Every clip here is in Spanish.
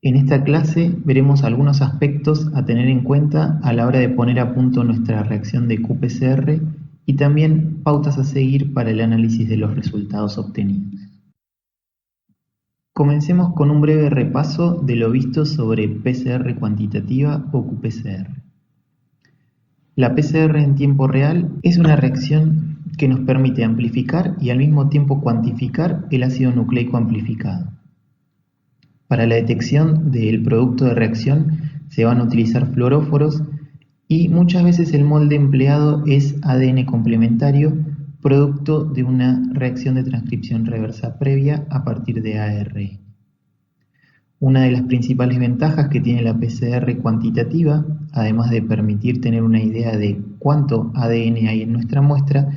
En esta clase veremos algunos aspectos a tener en cuenta a la hora de poner a punto nuestra reacción de qPCR y también pautas a seguir para el análisis de los resultados obtenidos. Comencemos con un breve repaso de lo visto sobre PCR cuantitativa o qPCR. La PCR en tiempo real es una reacción que nos permite amplificar y al mismo tiempo cuantificar el ácido nucleico amplificado. Para la detección del producto de reacción se van a utilizar fluoróforos y muchas veces el molde empleado es ADN complementario, producto de una reacción de transcripción reversa previa a partir de ARN. Una de las principales ventajas que tiene la PCR cuantitativa, además de permitir tener una idea de cuánto ADN hay en nuestra muestra,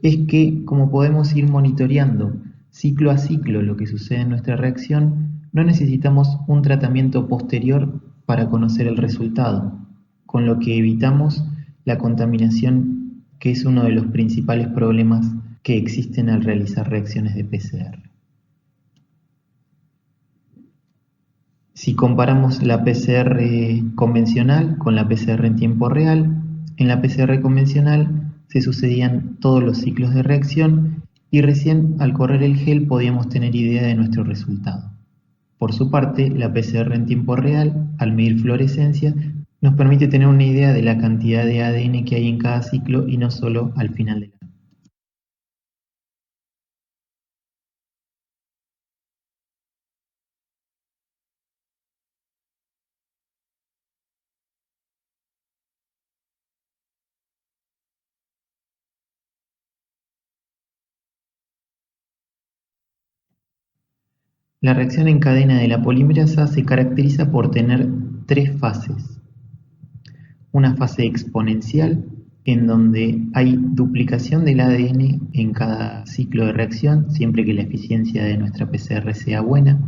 es que como podemos ir monitoreando ciclo a ciclo lo que sucede en nuestra reacción, no necesitamos un tratamiento posterior para conocer el resultado, con lo que evitamos la contaminación, que es uno de los principales problemas que existen al realizar reacciones de PCR. Si comparamos la PCR convencional con la PCR en tiempo real, en la PCR convencional se sucedían todos los ciclos de reacción y recién al correr el gel podíamos tener idea de nuestro resultado. Por su parte, la PCR en tiempo real, al medir fluorescencia, nos permite tener una idea de la cantidad de ADN que hay en cada ciclo y no solo al final de la. La reacción en cadena de la polimerasa se caracteriza por tener tres fases. Una fase exponencial, en donde hay duplicación del ADN en cada ciclo de reacción, siempre que la eficiencia de nuestra PCR sea buena.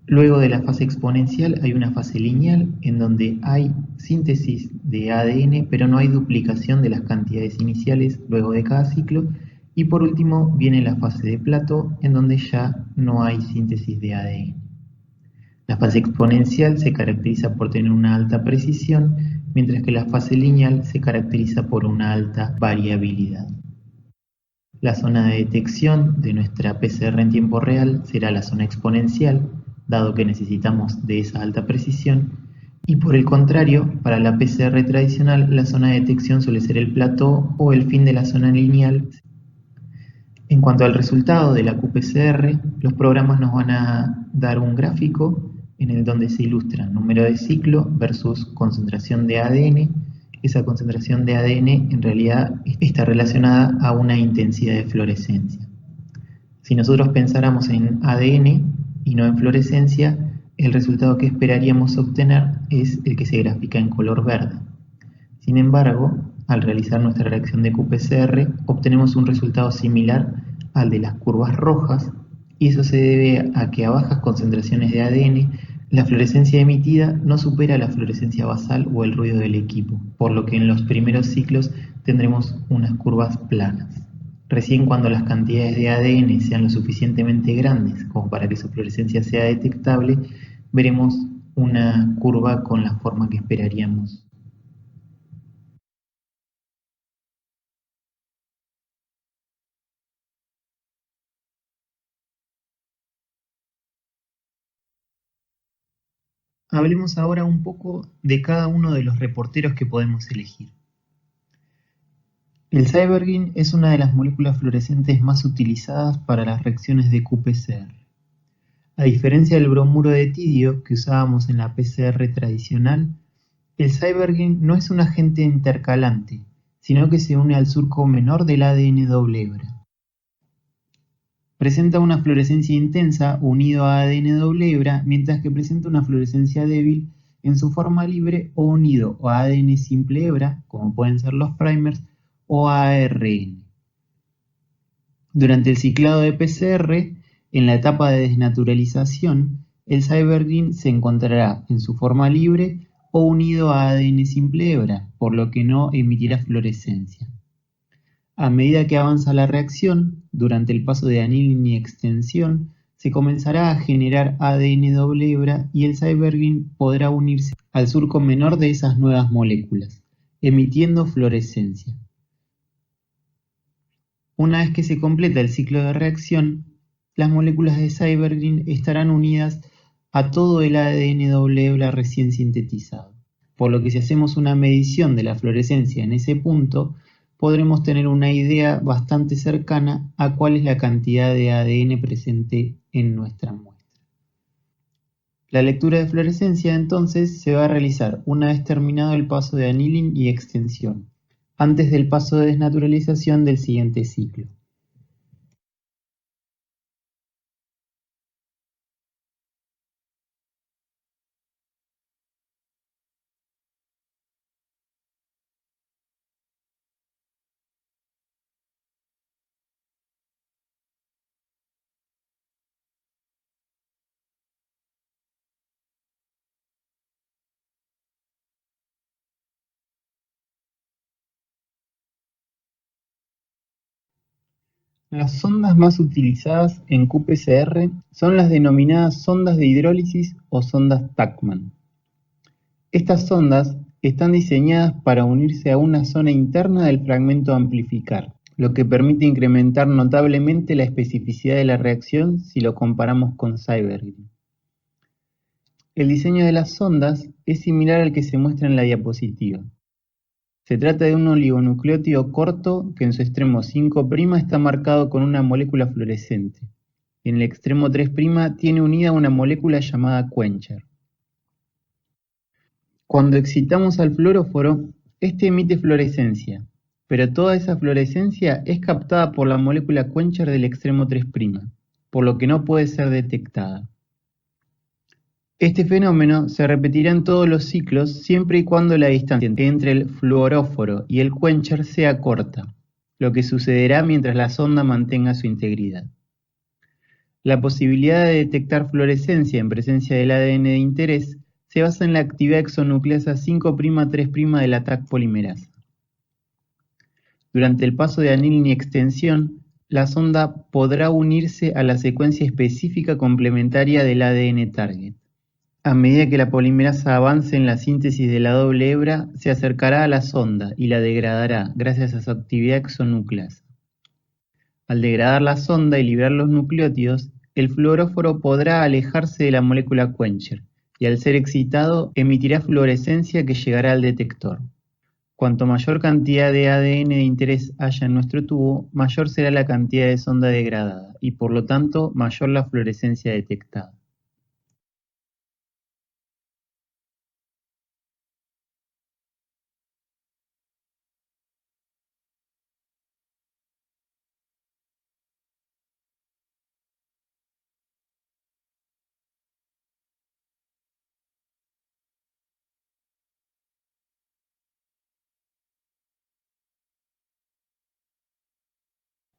Luego de la fase exponencial hay una fase lineal, en donde hay síntesis de ADN, pero no hay duplicación de las cantidades iniciales luego de cada ciclo. Y por último viene la fase de plató, en donde ya no hay síntesis de ADN. La fase exponencial se caracteriza por tener una alta precisión, mientras que la fase lineal se caracteriza por una alta variabilidad. La zona de detección de nuestra PCR en tiempo real será la zona exponencial, dado que necesitamos de esa alta precisión, y por el contrario, para la PCR tradicional, la zona de detección suele ser el plató o el fin de la zona lineal. En cuanto al resultado de la qPCR, los programas nos van a dar un gráfico en el donde se ilustra número de ciclo versus concentración de ADN. Esa concentración de ADN en realidad está relacionada a una intensidad de fluorescencia. Si nosotros pensáramos en ADN y no en fluorescencia, el resultado que esperaríamos obtener es el que se grafica en color verde. Sin embargo, al realizar nuestra reacción de qPCR, obtenemos un resultado similar al de las curvas rojas, y eso se debe a que a bajas concentraciones de ADN, la fluorescencia emitida no supera la fluorescencia basal o el ruido del equipo, por lo que en los primeros ciclos tendremos unas curvas planas. Recién cuando las cantidades de ADN sean lo suficientemente grandes como para que su fluorescencia sea detectable, veremos una curva con la forma que esperaríamos. Hablemos ahora un poco de cada uno de los reporteros que podemos elegir. El Cybergin es una de las moléculas fluorescentes más utilizadas para las reacciones de qPCR. A diferencia del bromuro de tidio que usábamos en la PCR tradicional, el Cybergin no es un agente intercalante, sino que se une al surco menor del ADN doble hebra. Presenta una fluorescencia intensa unido a ADN doble hebra, mientras que presenta una fluorescencia débil en su forma libre o unido a ADN simple hebra, como pueden ser los primers, o a ARN. Durante el ciclado de PCR, en la etapa de desnaturalización, el Cybergin se encontrará en su forma libre o unido a ADN simple hebra, por lo que no emitirá fluorescencia. A medida que avanza la reacción, durante el paso de annealing y extensión, se comenzará a generar ADN doble hebra y el Cybegreen podrá unirse al surco menor de esas nuevas moléculas, emitiendo fluorescencia. Una vez que se completa el ciclo de reacción, las moléculas de Cybegreen estarán unidas a todo el ADN doble hebra recién sintetizado, por lo que si hacemos una medición de la fluorescencia en ese punto, podremos tener una idea bastante cercana a cuál es la cantidad de ADN presente en nuestra muestra. La lectura de fluorescencia entonces se va a realizar una vez terminado el paso de annealing y extensión, antes del paso de desnaturalización del siguiente ciclo. Las sondas más utilizadas en qPCR son las denominadas sondas de hidrólisis o sondas Tachman. Estas sondas están diseñadas para unirse a una zona interna del fragmento a amplificar, lo que permite incrementar notablemente la especificidad de la reacción si lo comparamos con Cybegreen. El diseño de las sondas es similar al que se muestra en la diapositiva. Se trata de un oligonucleótido corto que en su extremo 5' está marcado con una molécula fluorescente. En el extremo 3' tiene unida una molécula llamada quencher. Cuando excitamos al fluoróforo, este emite fluorescencia, pero toda esa fluorescencia es captada por la molécula quencher del extremo 3', por lo que no puede ser detectada. Este fenómeno se repetirá en todos los ciclos siempre y cuando la distancia entre el fluoróforo y el quencher sea corta, lo que sucederá mientras la sonda mantenga su integridad. La posibilidad de detectar fluorescencia en presencia del ADN de interés se basa en la actividad exonucleasa 5'3' de la Taq polimerasa. Durante el paso de annealing y extensión, la sonda podrá unirse a la secuencia específica complementaria del ADN target. A medida que la polimerasa avance en la síntesis de la doble hebra, se acercará a la sonda y la degradará gracias a su actividad exonucleasa. Al degradar la sonda y liberar los nucleótidos, el fluoróforo podrá alejarse de la molécula quencher y al ser excitado emitirá fluorescencia que llegará al detector. Cuanto mayor cantidad de ADN de interés haya en nuestro tubo, mayor será la cantidad de sonda degradada y por lo tanto mayor la fluorescencia detectada.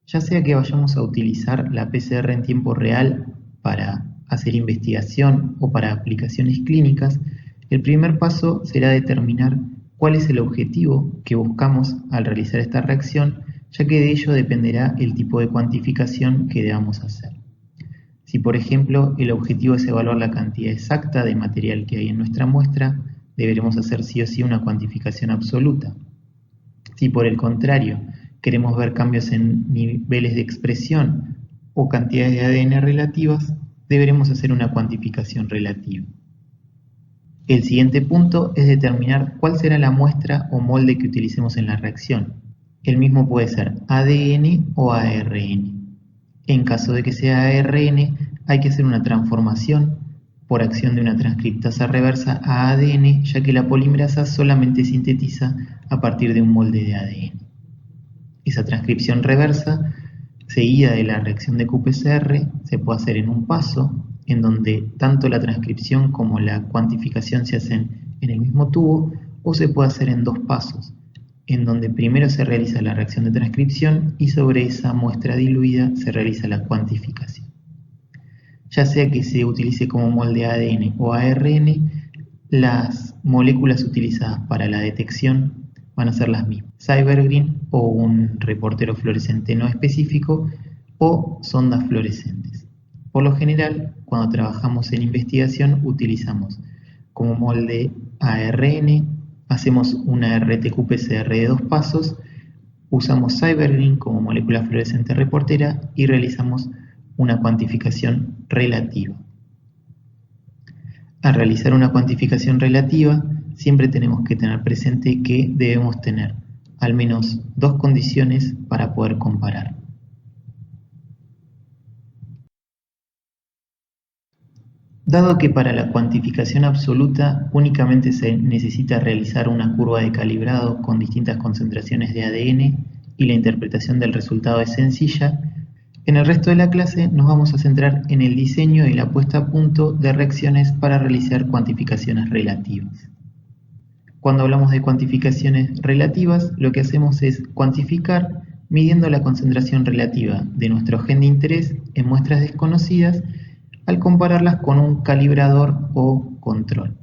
Ya sea que vayamos a utilizar la PCR en tiempo real para hacer investigación o para aplicaciones clínicas, el primer paso será determinar cuál es el objetivo que buscamos al realizar esta reacción, ya que de ello dependerá el tipo de cuantificación que debamos hacer. Si por ejemplo el objetivo es evaluar la cantidad exacta de material que hay en nuestra muestra, deberemos hacer sí o sí una cuantificación absoluta. Si por el contrario queremos ver cambios en niveles de expresión o cantidades de ADN relativas, deberemos hacer una cuantificación relativa. El siguiente punto es determinar cuál será la muestra o molde que utilicemos en la reacción. El mismo puede ser ADN o ARN. En caso de que sea ARN, hay que hacer una transformación por acción de una transcriptasa reversa a ADN, ya que la polimerasa solamente sintetiza a partir de un molde de ADN. Esa transcripción reversa, seguida de la reacción de qPCR, se puede hacer en un paso, en donde tanto la transcripción como la cuantificación se hacen en el mismo tubo, o se puede hacer en dos pasos, en donde primero se realiza la reacción de transcripción y sobre esa muestra diluida se realiza la cuantificación. Ya sea que se utilice como molde ADN o ARN, las moléculas utilizadas para la detección van a ser las mismas: Cybegreen o un reportero fluorescente no específico o sondas fluorescentes. Por lo general, cuando trabajamos en investigación, utilizamos como molde ARN, hacemos una RT-qPCR de 2 pasos, usamos Cybergreen como molécula fluorescente reportera y realizamos una cuantificación relativa. Al realizar una cuantificación relativa, siempre tenemos que tener presente que debemos tener al menos 2 condiciones para poder comparar. Dado que para la cuantificación absoluta únicamente se necesita realizar una curva de calibrado con distintas concentraciones de ADN y la interpretación del resultado es sencilla, en el resto de la clase nos vamos a centrar en el diseño y la puesta a punto de reacciones para realizar cuantificaciones relativas. Cuando hablamos de cuantificaciones relativas, lo que hacemos es cuantificar midiendo la concentración relativa de nuestro gen de interés en muestras desconocidas al compararlas con un calibrador o control.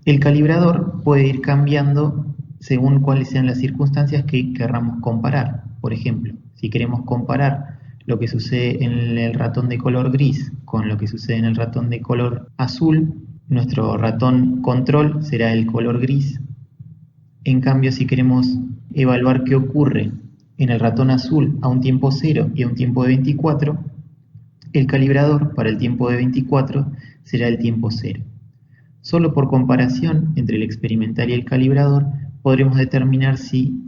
El calibrador puede ir cambiando según cuáles sean las circunstancias que querramos comparar. Por ejemplo, si queremos comparar lo que sucede en el ratón de color gris con lo que sucede en el ratón de color azul, nuestro ratón control será el color gris. En cambio, si queremos evaluar qué ocurre en el ratón azul a un tiempo 0 y a un tiempo de 24, el calibrador para el tiempo de 24 será el tiempo 0. Solo por comparación entre el experimental y el calibrador podremos determinar si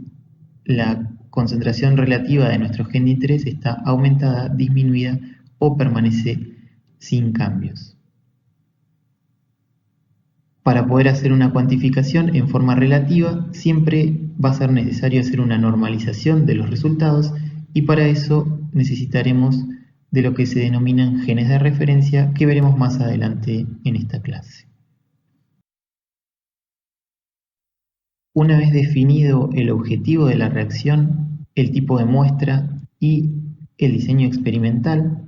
la concentración relativa de nuestro gen de interés está aumentada, disminuida o permanece sin cambios. Para poder hacer una cuantificación en forma relativa, siempre va a ser necesario hacer una normalización de los resultados y para eso necesitaremos de lo que se denominan genes de referencia que veremos más adelante en esta clase. Una vez definido el objetivo de la reacción, el tipo de muestra y el diseño experimental,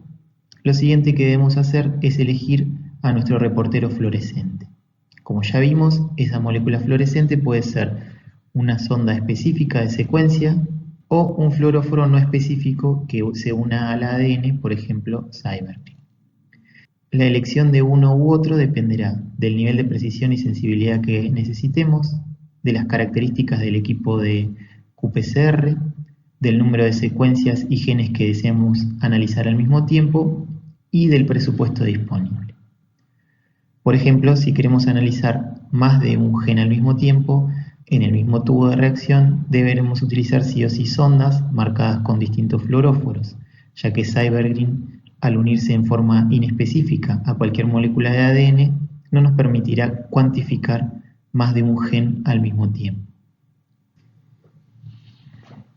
lo siguiente que debemos hacer es elegir a nuestro reportero fluorescente. Como ya vimos, esa molécula fluorescente puede ser una sonda específica de secuencia o un fluoróforo no específico que se una al ADN, por ejemplo, Cybergreen. La elección de uno u otro dependerá del nivel de precisión y sensibilidad que necesitemos, de las características del equipo de qPCR, del número de secuencias y genes que deseemos analizar al mismo tiempo y del presupuesto disponible. Por ejemplo, si queremos analizar más de un gen al mismo tiempo, en el mismo tubo de reacción deberemos utilizar sí o sí sondas marcadas con distintos fluoróforos, ya que Cybergreen, al unirse en forma inespecífica a cualquier molécula de ADN, no nos permitirá cuantificar más de un gen al mismo tiempo.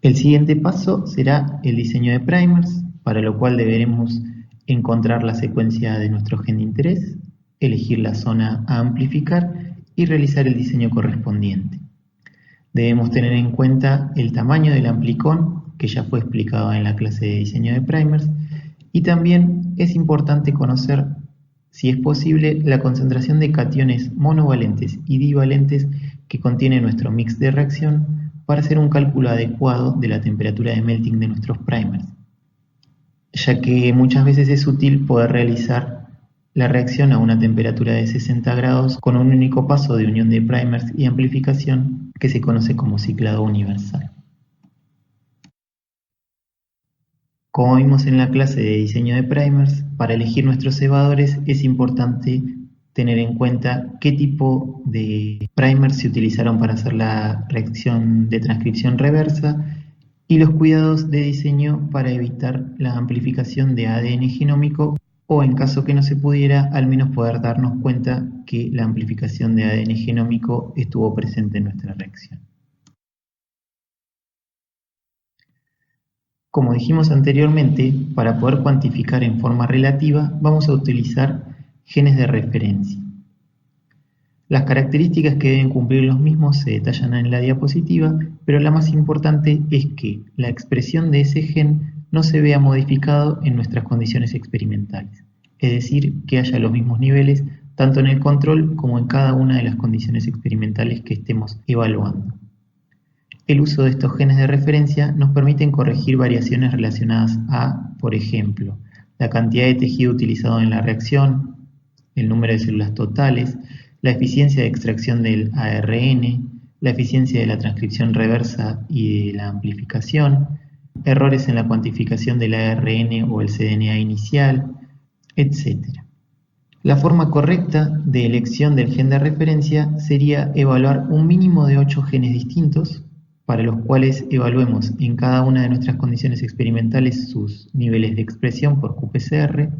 El siguiente paso será el diseño de primers, para lo cual deberemos encontrar la secuencia de nuestro gen de interés, elegir la zona a amplificar y realizar el diseño correspondiente. Debemos tener en cuenta el tamaño del amplicón, que ya fue explicado en la clase de diseño de primers, y también es importante conocer, si es posible, la concentración de cationes monovalentes y divalentes que contiene nuestro mix de reacción para hacer un cálculo adecuado de la temperatura de melting de nuestros primers, ya que muchas veces es útil poder realizar la reacción a una temperatura de 60 grados con un único paso de unión de primers y amplificación que se conoce como ciclado universal. Como vimos en la clase de diseño de primers, para elegir nuestros cebadores es importante tener en cuenta qué tipo de primers se utilizaron para hacer la reacción de transcripción reversa y los cuidados de diseño para evitar la amplificación de ADN genómico o, en caso que no se pudiera, al menos poder darnos cuenta que la amplificación de ADN genómico estuvo presente en nuestra reacción. Como dijimos anteriormente, para poder cuantificar en forma relativa vamos a utilizar genes de referencia. Las características que deben cumplir los mismos se detallan en la diapositiva, pero la más importante es que la expresión de ese gen no se vea modificado en nuestras condiciones experimentales, es decir, que haya los mismos niveles tanto en el control como en cada una de las condiciones experimentales que estemos evaluando. El uso de estos genes de referencia nos permiten corregir variaciones relacionadas a, por ejemplo, la cantidad de tejido utilizado en la reacción, el número de células totales, la eficiencia de extracción del ARN, la eficiencia de la transcripción reversa y de la amplificación, errores en la cuantificación del ARN o el cDNA inicial, etc. La forma correcta de elección del gen de referencia sería evaluar un mínimo de 8 genes distintos, para los cuales evaluemos en cada una de nuestras condiciones experimentales sus niveles de expresión por qPCR,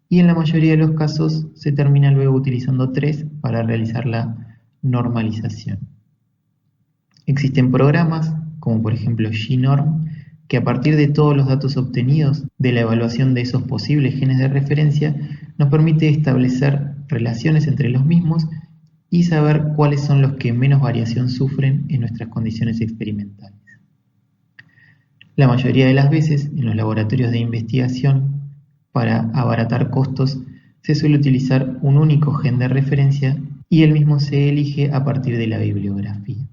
y en la mayoría de los casos se termina luego utilizando 3 para realizar la normalización. Existen programas, como por ejemplo GNorm, que a partir de todos los datos obtenidos de la evaluación de esos posibles genes de referencia, nos permite establecer relaciones entre los mismos y saber cuáles son los que menos variación sufren en nuestras condiciones experimentales. La mayoría de las veces, en los laboratorios de investigación, para abaratar costos, se suele utilizar un único gen de referencia y el mismo se elige a partir de la bibliografía.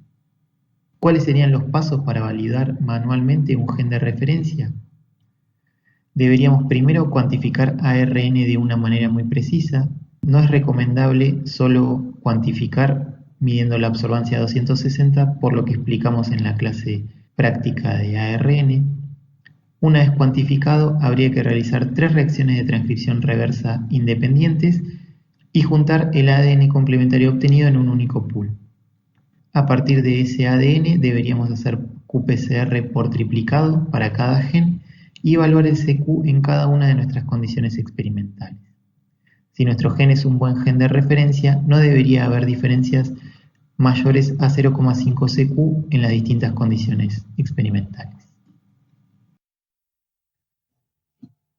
¿Cuáles serían los pasos para validar manualmente un gen de referencia? Deberíamos primero cuantificar ARN de una manera muy precisa. No es recomendable solo cuantificar midiendo la absorbancia 260, por lo que explicamos en la clase práctica de ARN. Una vez cuantificado, habría que realizar 3 reacciones de transcripción reversa independientes y juntar el ADN complementario obtenido en un único pool. A partir de ese ADN deberíamos hacer qPCR por triplicado para cada gen y evaluar el CQ en cada una de nuestras condiciones experimentales. Si nuestro gen es un buen gen de referencia, no debería haber diferencias mayores a 0,5 CQ en las distintas condiciones experimentales.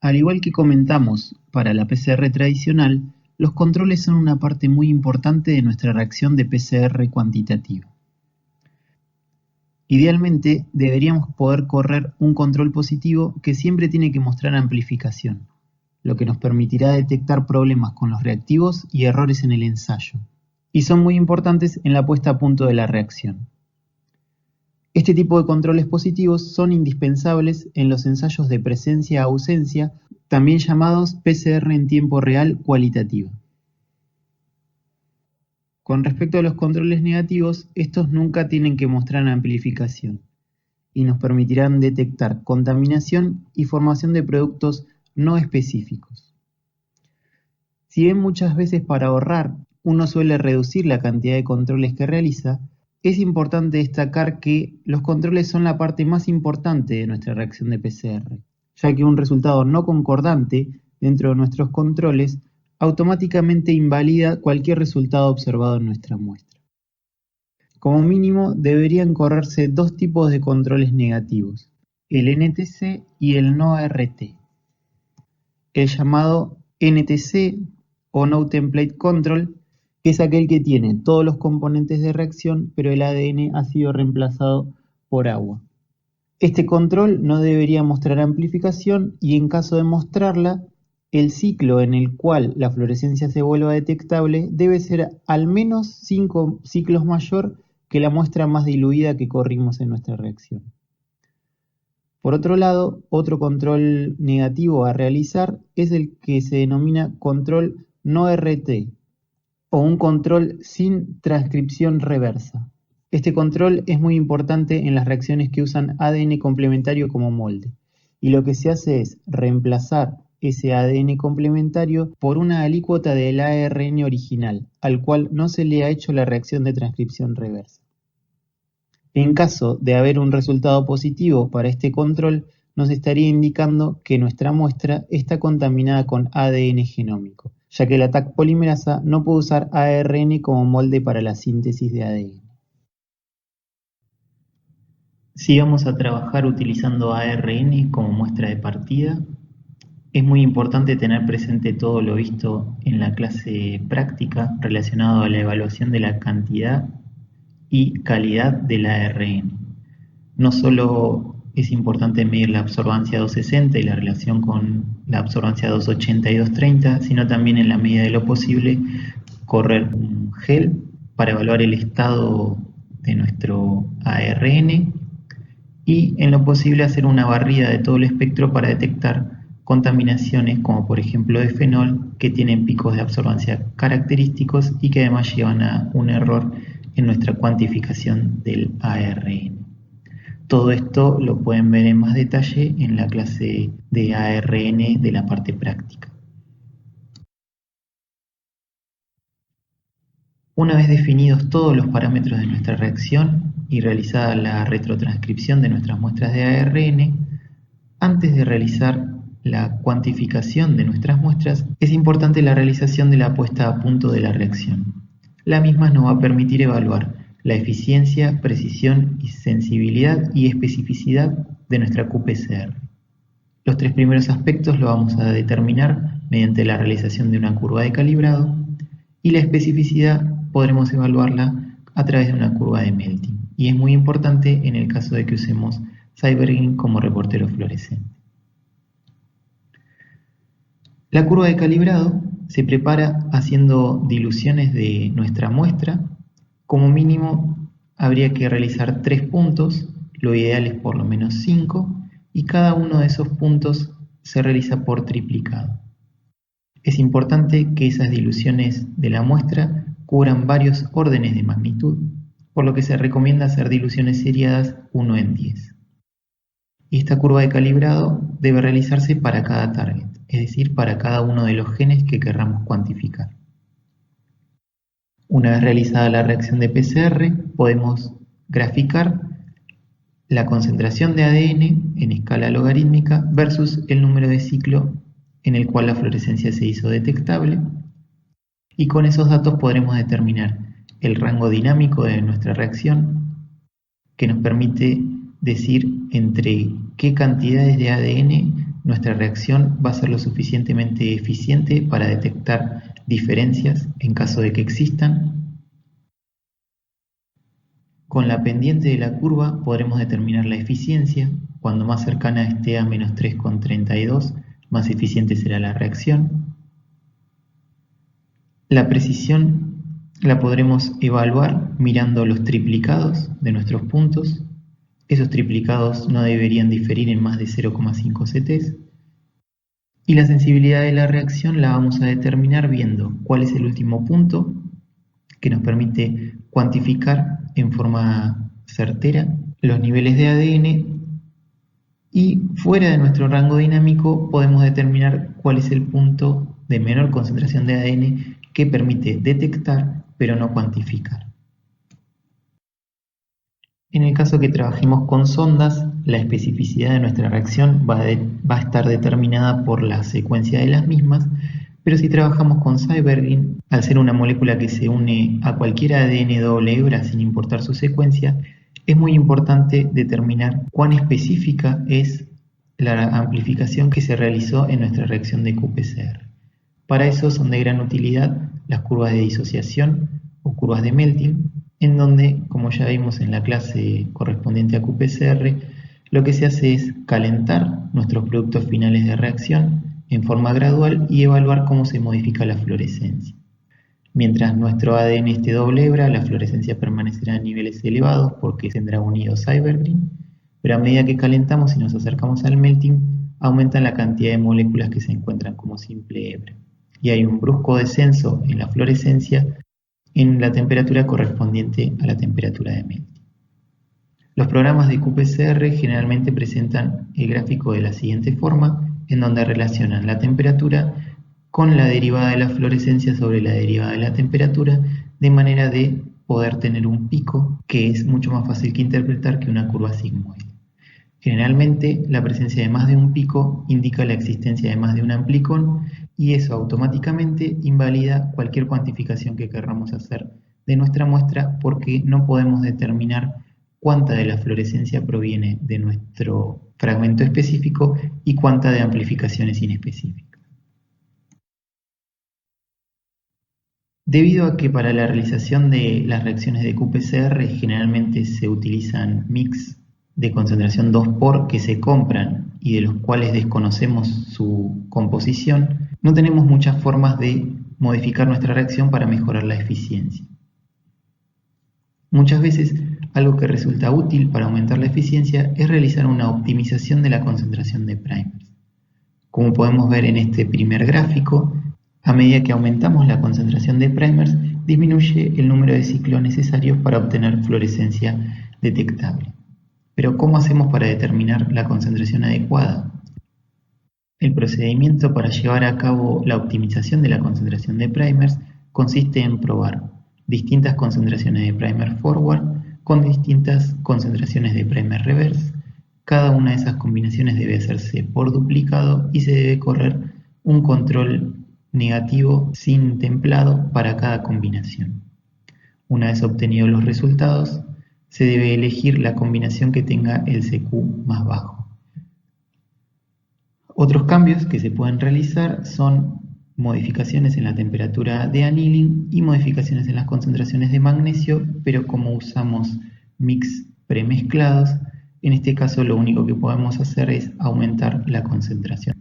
Al igual que comentamos para la PCR tradicional, los controles son una parte muy importante de nuestra reacción de PCR cuantitativa. Idealmente, deberíamos poder correr un control positivo que siempre tiene que mostrar amplificación, lo que nos permitirá detectar problemas con los reactivos y errores en el ensayo, y son muy importantes en la puesta a punto de la reacción. Este tipo de controles positivos son indispensables en los ensayos de presencia-ausencia, también llamados PCR en tiempo real cualitativo. Con respecto a los controles negativos, estos nunca tienen que mostrar amplificación y nos permitirán detectar contaminación y formación de productos no específicos. Si bien muchas veces para ahorrar uno suele reducir la cantidad de controles que realiza, es importante destacar que los controles son la parte más importante de nuestra reacción de PCR, ya que un resultado no concordante dentro de nuestros controles automáticamente invalida cualquier resultado observado en nuestra muestra. Como mínimo, deberían correrse 2 tipos de controles negativos, el NTC y el no-RT. El llamado NTC o No Template Control es aquel que tiene todos los componentes de reacción, pero el ADN ha sido reemplazado por agua. Este control no debería mostrar amplificación y en caso de mostrarla, el ciclo en el cual la fluorescencia se vuelva detectable debe ser al menos 5 ciclos mayor que la muestra más diluida que corrimos en nuestra reacción. Por otro lado, otro control negativo a realizar es el que se denomina control no RT o un control sin transcripción reversa. Este control es muy importante en las reacciones que usan ADN complementario como molde, y lo que se hace es reemplazar ese ADN complementario por una alícuota del ARN original, al cual no se le ha hecho la reacción de transcripción reversa. En caso de haber un resultado positivo para este control, nos estaría indicando que nuestra muestra está contaminada con ADN genómico, ya que la Taq polimerasa no puede usar ARN como molde para la síntesis de ADN. Si vamos a trabajar utilizando ARN como muestra de partida, es muy importante tener presente todo lo visto en la clase práctica relacionado a la evaluación de la cantidad y calidad del ARN. No solo es importante medir la absorbancia 260 y la relación con la absorbancia 280 y 230, sino también en la medida de lo posible correr un gel para evaluar el estado de nuestro ARN y en lo posible hacer una barrida de todo el espectro para detectar contaminaciones como por ejemplo de fenol que tienen picos de absorbancia característicos y que además llevan a un error en nuestra cuantificación del ARN. Todo esto lo pueden ver en más detalle en la clase de ARN de la parte práctica. Una vez definidos todos los parámetros de nuestra reacción y realizada la retrotranscripción de nuestras muestras de ARN, antes de realizar la cuantificación de nuestras muestras, es importante la realización de la puesta a punto de la reacción. La misma nos va a permitir evaluar la eficiencia, precisión y sensibilidad y especificidad de nuestra qPCR. Los tres primeros aspectos lo vamos a determinar mediante la realización de una curva de calibrado y la especificidad podremos evaluarla a través de una curva de melting. Y es muy importante en el caso de que usemos CyberGreen como reportero fluorescente. La curva de calibrado se prepara haciendo diluciones de nuestra muestra. Como mínimo habría que realizar 3 puntos, lo ideal es por lo menos 5, y cada uno de esos puntos se realiza por triplicado. Es importante que esas diluciones de la muestra cubran varios órdenes de magnitud, por lo que se recomienda hacer diluciones seriadas 1 en 10. Y esta curva de calibrado debe realizarse para cada target, es decir, para cada uno de los genes que querramos cuantificar. Una vez realizada la reacción de PCR, podemos graficar la concentración de ADN en escala logarítmica versus el número de ciclo en el cual la fluorescencia se hizo detectable, y con esos datos podremos determinar el rango dinámico de nuestra reacción, que nos permite decir entre qué cantidades de ADN nuestra reacción va a ser lo suficientemente eficiente para detectar diferencias en caso de que existan. Con la pendiente de la curva podremos determinar la eficiencia. Cuando más cercana esté a menos 3,32, más eficiente será la reacción. La precisión la podremos evaluar mirando los triplicados de nuestros puntos. Esos triplicados no deberían diferir en más de 0,5 CTs. Y la sensibilidad de la reacción la vamos a determinar viendo cuál es el último punto que nos permite cuantificar en forma certera los niveles de ADN, y fuera de nuestro rango dinámico podemos determinar cuál es el punto de menor concentración de ADN que permite detectar pero no cuantificar. En el caso que trabajemos con sondas, la especificidad de nuestra reacción va a estar determinada por la secuencia de las mismas, pero si trabajamos con CyberGreen, al ser una molécula que se une a cualquier ADN doble hebra sin importar su secuencia, es muy importante determinar cuán específica es la amplificación que se realizó en nuestra reacción de qPCR. Para eso son de gran utilidad las curvas de disociación o curvas de melting, en donde, como ya vimos en la clase correspondiente a qPCR, lo que se hace es calentar nuestros productos finales de reacción en forma gradual y evaluar cómo se modifica la fluorescencia. Mientras nuestro ADN esté doble hebra, la fluorescencia permanecerá a niveles elevados porque tendrá unido CyberGreen, pero a medida que calentamos y nos acercamos al melting, aumenta la cantidad de moléculas que se encuentran como simple hebra, y hay un brusco descenso en la fluorescencia en la temperatura correspondiente a la temperatura de melting. Los programas de qPCR generalmente presentan el gráfico de la siguiente forma, en donde relacionan la temperatura con la derivada de la fluorescencia sobre la derivada de la temperatura, de manera de poder tener un pico que es mucho más fácil que interpretar que una curva sigmoide. Generalmente, la presencia de más de un pico indica la existencia de más de un amplicón, y eso automáticamente invalida cualquier cuantificación que querramos hacer de nuestra muestra, porque no podemos determinar cuánta de la fluorescencia proviene de nuestro fragmento específico y cuánta de amplificaciones inespecíficas. Debido a que para la realización de las reacciones de qPCR generalmente se utilizan mix de concentración 2 por que se compran y de los cuales desconocemos su composición, no tenemos muchas formas de modificar nuestra reacción para mejorar la eficiencia. Muchas veces algo que resulta útil para aumentar la eficiencia es realizar una optimización de la concentración de primers. Como podemos ver en este primer gráfico, a medida que aumentamos la concentración de primers, disminuye el número de ciclos necesarios para obtener fluorescencia detectable. Pero ¿cómo hacemos para determinar la concentración adecuada? El procedimiento para llevar a cabo la optimización de la concentración de primers consiste en probar distintas concentraciones de primer forward con distintas concentraciones de primer reverse. Cada una de esas combinaciones debe hacerse por duplicado y se debe correr un control negativo sin templado para cada combinación. Una vez obtenidos los resultados, se debe elegir la combinación que tenga el CQ más bajo. Otros cambios que se pueden realizar son modificaciones en la temperatura de annealing y modificaciones en las concentraciones de magnesio, pero como usamos mix premezclados, en este caso lo único que podemos hacer es aumentar la concentración.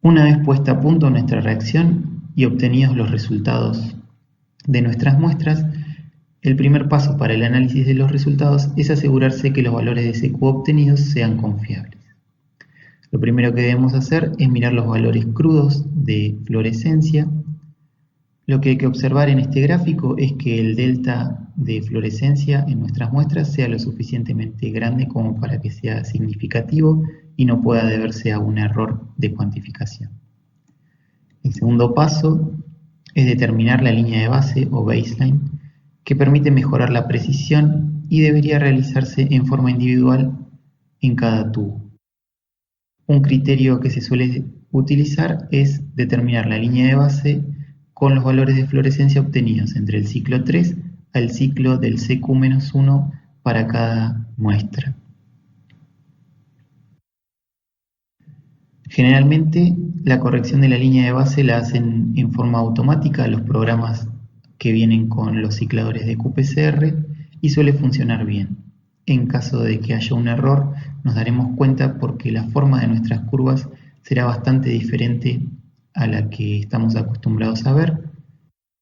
Una vez puesta a punto nuestra reacción y obtenidos los resultados de nuestras muestras, el primer paso para el análisis de los resultados es asegurarse que los valores de CQ obtenidos sean confiables. Lo primero que debemos hacer es mirar los valores crudos de fluorescencia. Lo que hay que observar en este gráfico es que el delta de fluorescencia en nuestras muestras sea lo suficientemente grande como para que sea significativo y no pueda deberse a un error de cuantificación. El segundo paso es determinar la línea de base o baseline, que permite mejorar la precisión y debería realizarse en forma individual en cada tubo. Un criterio que se suele utilizar es determinar la línea de base con los valores de fluorescencia obtenidos entre el ciclo 3 al ciclo del CQ-1 para cada muestra. Generalmente la corrección de la línea de base la hacen en forma automática los programas que vienen con los cicladores de qPCR y suele funcionar bien. En caso de que haya un error, nos daremos cuenta porque la forma de nuestras curvas será bastante diferente a la que estamos acostumbrados a ver.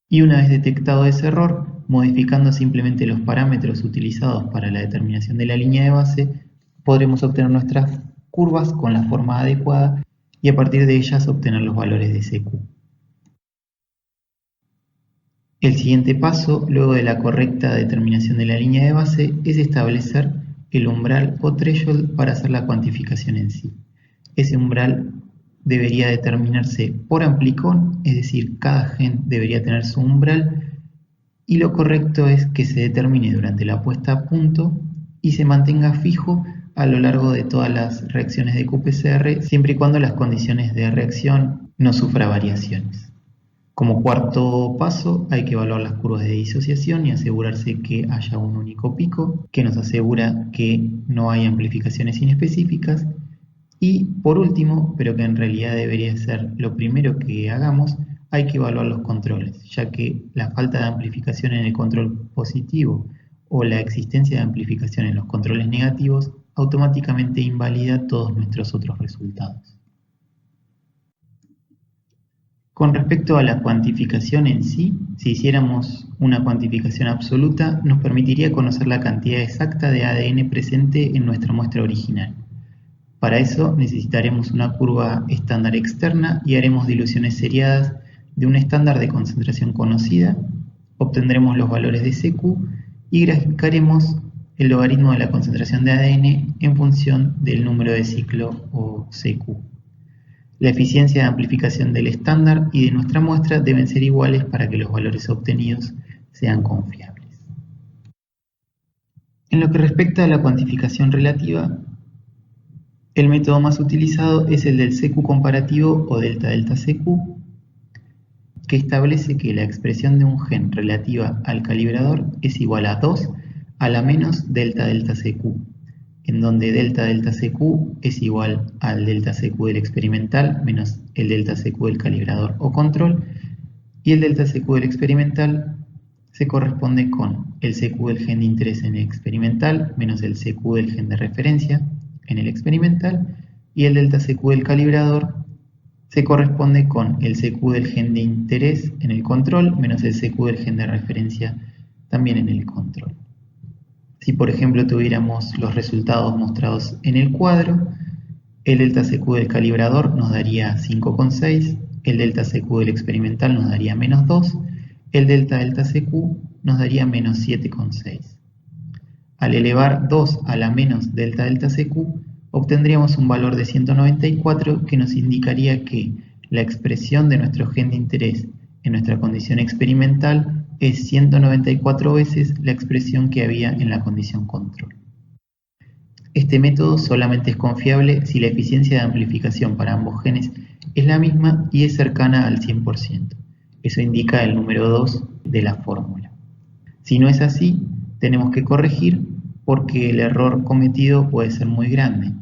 Y una vez detectado ese error, modificando simplemente los parámetros utilizados para la determinación de la línea de base, podremos obtener nuestras curvas con la forma adecuada y a partir de ellas obtener los valores de CQ. El siguiente paso, luego de la correcta determinación de la línea de base, es establecer el umbral o threshold para hacer la cuantificación en sí. Ese umbral debería determinarse por amplicón, es decir, cada gen debería tener su umbral, y lo correcto es que se determine durante la puesta a punto y se mantenga fijo a lo largo de todas las reacciones de qPCR, siempre y cuando las condiciones de reacción no sufran variaciones. Como cuarto paso, hay que evaluar las curvas de disociación y asegurarse que haya un único pico, que nos asegura que no hay amplificaciones inespecíficas. Y por último, pero que en realidad debería ser lo primero que hagamos, hay que evaluar los controles, ya que la falta de amplificación en el control positivo o la existencia de amplificación en los controles negativos automáticamente invalida todos nuestros otros resultados. Con respecto a la cuantificación en sí, si hiciéramos una cuantificación absoluta, nos permitiría conocer la cantidad exacta de ADN presente en nuestra muestra original. Para eso necesitaremos una curva estándar externa y haremos diluciones seriadas de un estándar de concentración conocida, obtendremos los valores de CQ y graficaremos el logaritmo de la concentración de ADN en función del número de ciclo o CQ. La eficiencia de amplificación del estándar y de nuestra muestra deben ser iguales para que los valores obtenidos sean confiables. En lo que respecta a la cuantificación relativa, el método más utilizado es el del CQ comparativo o delta-delta-CQ, que establece que la expresión de un gen relativa al calibrador es igual a 2 a la menos delta-delta-CQ, en donde delta-delta-CQ es igual al delta-CQ del experimental menos el delta-CQ del calibrador o control, y el delta-CQ del experimental se corresponde con el CQ del gen de interés en el experimental menos el CQ del gen de referencia en el experimental, y el delta-CQ del calibrador se corresponde con el CQ del gen de interés en el control menos el CQ del gen de referencia también en el control. Si por ejemplo tuviéramos los resultados mostrados en el cuadro, El delta CQ del calibrador nos daría 5,6, el delta CQ del experimental nos daría -2, el delta CQ nos daría -7,6. Al elevar 2 a la menos delta CQ, obtendríamos un valor de 194 que nos indicaría que la expresión de nuestro gen de interés en nuestra condición experimental es 194 veces la expresión que había en la condición control. Este método solamente es confiable si la eficiencia de amplificación para ambos genes es la misma y es cercana al 100%. Eso indica el número 2 de la fórmula. Si no es así, tenemos que corregir porque el error cometido puede ser muy grande.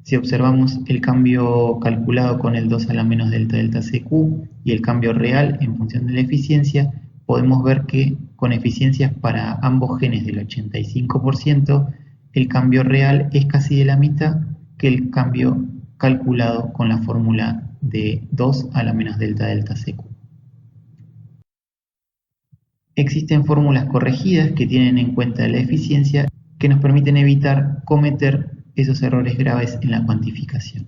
Si observamos el cambio calculado con el 2 a la menos delta CQ y el cambio real en función de la eficiencia, podemos ver que con eficiencias para ambos genes del 85%, el cambio real es casi de la mitad que el cambio calculado con la fórmula de 2 a la menos delta CQ. Existen fórmulas corregidas que tienen en cuenta la eficiencia que nos permiten evitar cometer esos errores graves en la cuantificación.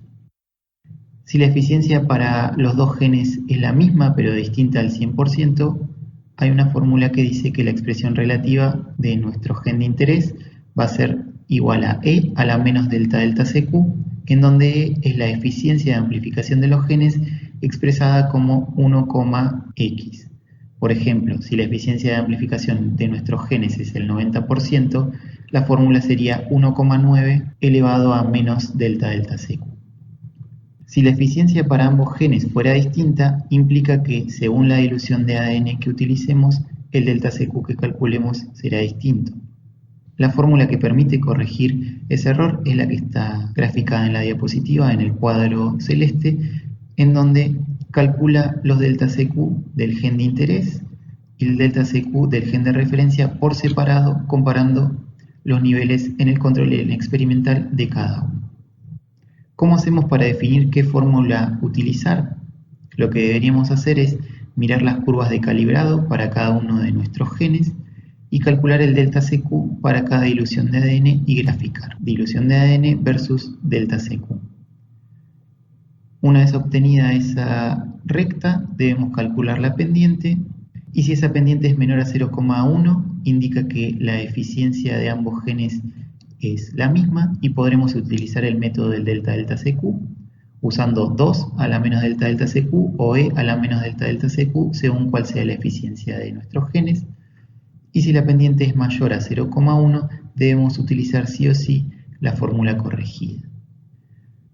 Si la eficiencia para los dos genes es la misma pero distinta al 100%, hay una fórmula que dice que la expresión relativa de nuestro gen de interés va a ser igual a E a la menos delta CQ, en donde E es la eficiencia de amplificación de los genes expresada como 1,x. Por ejemplo, si la eficiencia de amplificación de nuestros genes es el 90%, la fórmula sería 1,9 elevado a menos delta CQ. Si la eficiencia para ambos genes fuera distinta, implica que, según la dilución de ADN que utilicemos, el delta CQ que calculemos será distinto. La fórmula que permite corregir ese error es la que está graficada en la diapositiva en el cuadro celeste, en donde calcula los delta CQ del gen de interés y el delta CQ del gen de referencia por separado, comparando los niveles en el control y en el experimental de cada uno. ¿Cómo hacemos para definir qué fórmula utilizar? Lo que deberíamos hacer es mirar las curvas de calibrado para cada uno de nuestros genes y calcular el delta CQ para cada dilución de ADN y graficar dilución de ADN versus delta CQ. Una vez obtenida esa recta, debemos calcular la pendiente y si esa pendiente es menor a 0,1, indica que la eficiencia de ambos genes es la misma y podremos utilizar el método del delta CQ usando 2 a la menos delta CQ o E a la menos delta CQ según cuál sea la eficiencia de nuestros genes. Y si la pendiente es mayor a 0,1, debemos utilizar sí o sí la fórmula corregida.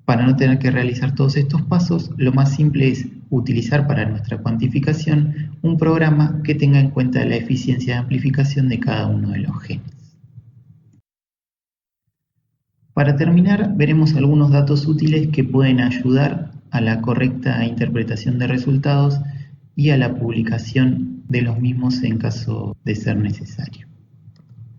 Para no tener que realizar todos estos pasos, lo más simple es utilizar para nuestra cuantificación un programa que tenga en cuenta la eficiencia de amplificación de cada uno de los genes. Para terminar, veremos algunos datos útiles que pueden ayudar a la correcta interpretación de resultados y a la publicación de los mismos en caso de ser necesario.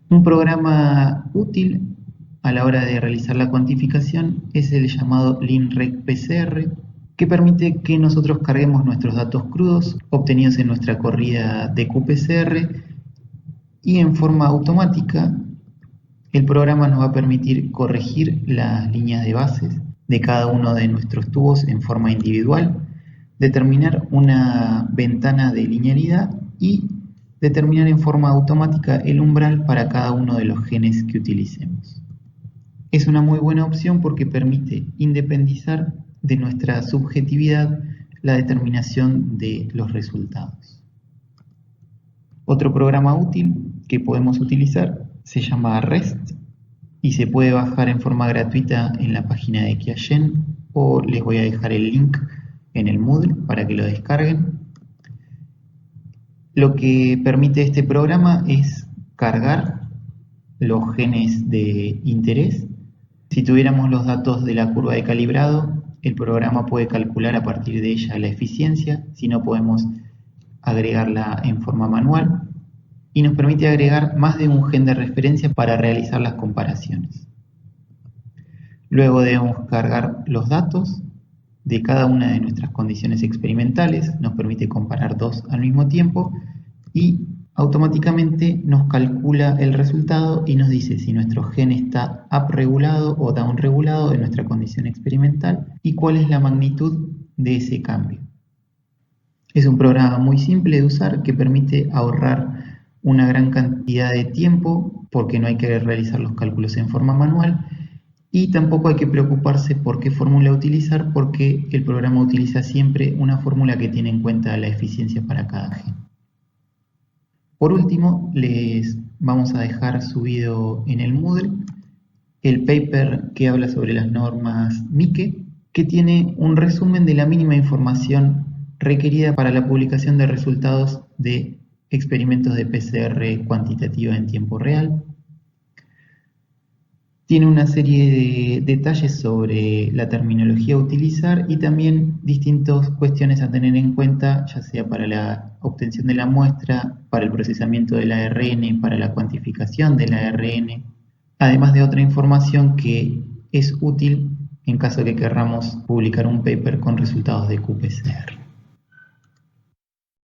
Un programa útil a la hora de realizar la cuantificación es el llamado LinReg-PCR, que permite que nosotros carguemos nuestros datos crudos obtenidos en nuestra corrida de qPCR y en forma automática el programa nos va a permitir corregir las líneas de bases de cada uno de nuestros tubos en forma individual, determinar una ventana de linealidad y determinar en forma automática el umbral para cada uno de los genes que utilicemos. Es una muy buena opción porque permite independizar de nuestra subjetividad la determinación de los resultados. Otro programa útil que podemos utilizar se llama REST y se puede bajar en forma gratuita en la página de Qiagen o les voy a dejar el link en el Moodle para que lo descarguen. Lo que permite este programa es cargar los genes de interés. Si tuviéramos los datos de la curva de calibrado, el programa puede calcular a partir de ella la eficiencia, si no podemos agregarla en forma manual, y nos permite agregar más de un gen de referencia para realizar las comparaciones. Luego debemos cargar los datos de cada una de nuestras condiciones experimentales, nos permite comparar dos al mismo tiempo y automáticamente nos calcula el resultado y nos dice si nuestro gen está upregulado o downregulado en nuestra condición experimental y cuál es la magnitud de ese cambio. Es un programa muy simple de usar que permite ahorrar una gran cantidad de tiempo porque no hay que realizar los cálculos en forma manual y tampoco hay que preocuparse por qué fórmula utilizar porque el programa utiliza siempre una fórmula que tiene en cuenta la eficiencia para cada gen. Por último, les vamos a dejar subido en el Moodle el paper que habla sobre las normas MICE, que tiene un resumen de la mínima información requerida para la publicación de resultados de experimentos de PCR cuantitativa en tiempo real. Tiene una serie de detalles sobre la terminología a utilizar y también distintas cuestiones a tener en cuenta, ya sea para la obtención de la muestra, para el procesamiento del ARN, para la cuantificación del ARN, además de otra información que es útil en caso de que querramos publicar un paper con resultados de qPCR.